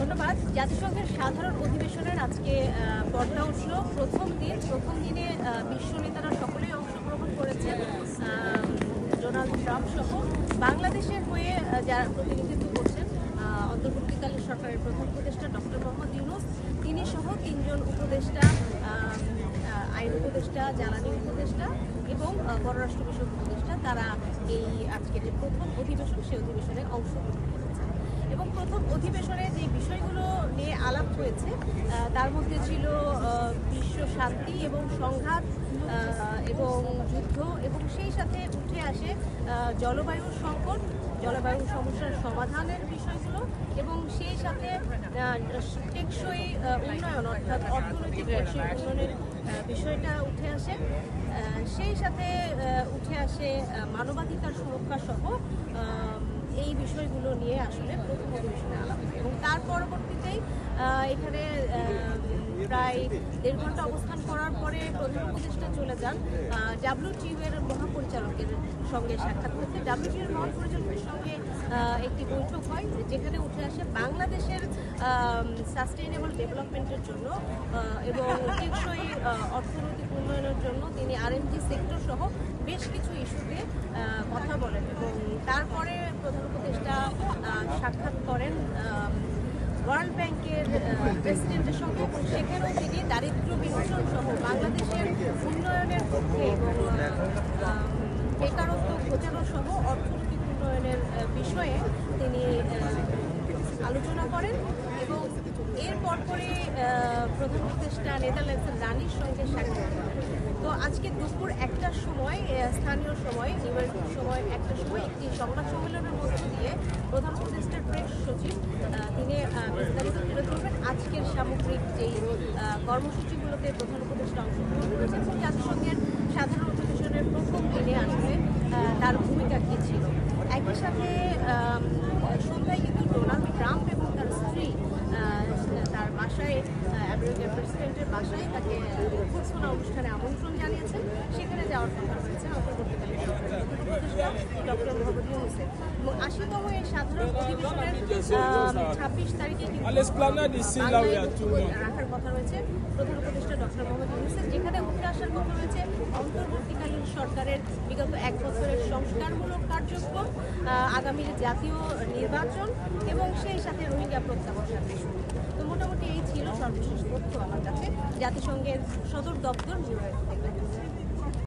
ধন্যবাদ। জাতিসংঘের সাধারণ অধিবেশনের আজকে পর্দা উঠল প্রথম দিনে বিশ্ব নেতারা সকলেই অংশগ্রহণ করেছেন। ডোনাল্ড ট্রাম্প সহ বাংলাদেশের হয়ে যারা প্রতিনিধিত্ব করছেন অন্তর্বর্তীকালীন সরকারের প্রধান উপদেষ্টা ডক্টর মোহাম্মদ ইউনূস, তিনি সহ 3 জন উপদেষ্টা, আইন উপদেষ্টা, জ্বালানি উপদেষ্টা এবং পররাষ্ট্র বিষয়ক উপদেষ্টা, তারা এই আজকের যে প্রথম অধিবেশন সেই অধিবেশনে অংশগ্রহণ করেছেন। এবং প্রথম অধিবেশনে যে বিষয়গুলো নিয়ে আলাপ হয়েছে তার মধ্যে ছিল বিশ্ব শান্তি এবং সংঘাত এবং যুদ্ধ, এবং সেই সাথে উঠে আসে জলবায়ু সংকট, জলবায়ু সমস্যার সমাধানের বিষয়গুলো, এবং সেই সাথে টেকসই উন্নয়ন অর্থাৎ অর্থনৈতিক টেকসই উন্নয়নের বিষয়টা উঠে আসে। সেই সাথে উঠে আসে মানবাধিকার সুরক্ষা সহ এই বিষয়গুলো নিয়ে আসলে প্রথম অধিবেশনে আলাপ হয়। এবং তার পরবর্তীতেই এখানে প্রায় 1.5 ঘন্টা অবস্থান করার পরে প্রধান উপদেষ্টা চলে যান WTO এর মহাপরিচালকের সঙ্গে সাক্ষাৎ করতে। WTO এর মহাপরিচালকের সঙ্গে একটি বৈঠক হয় যেখানে উঠে আসে বাংলাদেশের সাস্টেইনেবল ডেভেলপমেন্টের জন্য এবং টেকসই অর্থনৈতিক উন্নয়নের জন্য তিনি RMG সেক্টর সহ বেশ কিছু ইস্যুতে কথা বলেন। এবং তারপরে প্রধান উপদেষ্টা সাক্ষাৎ করেন ওয়ার্ল্ড ব্যাংকের প্রেসিডেন্টের সঙ্গে, এবং সেখানেও তিনি দারিদ্র্য বিমোচন সহ বাংলাদেশের উন্নয়নের পক্ষে এবং বেকারত্ব ঘোচানো সহ অর্থনৈতিক উন্নয়নের বিষয়ে তিনি আলোচনা করেন। এবং এর পরপরই প্রধান উপদেষ্টা নেদারল্যান্ডসের রানির সঙ্গে সাক্ষাৎ করেন। তো আজকে দুপুর 1টার সময় স্থানীয় সময় নিউ ইয়র্কের সময় 1টার সময় একটি সংবাদ সম্মেলনের মধ্য দিয়ে প্রধান উপদেষ্টার প্রেস সচিব তিনি বিস্তারিত তুলে ধরবেন আজকের সামগ্রিক যেই কর্মসূচিগুলোতে প্রধান উপদেষ্টা অংশগ্রহণ করেছেন এবং জাতিসংঘের সাধারণ অধিবেশনের প্রথম দিনে আসলে তার ভূমিকা কী ছিল। একই সাথে সন্ধ্যায় কিন্তু ডোনাল্ড ট্রাম্প এবং তার স্ত্রী তার বাসায়, আমেরিকার প্রেসিডেন্টের বাসায় তাকে অভ্যর্থনা অনুষ্ঠানে আমন্ত্রণ জানিয়েছেন। সেখানে যাওয়ার কথা রয়েছে অন্তর্বর্তীকালীন সরকারের উপদেষ্টা ডক্টর মোহাম্মদ ইউনূসের। এবং 80তম এই সাধারণ অধিবেশনের 26 তারিখে রাখার কথা রয়েছে প্রধান উপদেষ্টা ডক্টর মোহাম্মদ ইউনূসের, যেখানে উঠে আসার কথা রয়েছে অন্তর্বর্তীকালীন সরকারের বিগত 1 বছরের সংস্কারমূলক কার্যক্রম, আগামী জাতীয় নির্বাচন এবং সেই সাথে রোহিঙ্গা প্রত্যাবাসন বিষয়। তো মোটামুটি এই ছিল সর্বশেষ তথ্য আমার কাছে জাতিসংঘের সদর দপ্তর নিউ ইয়র্ক থেকে।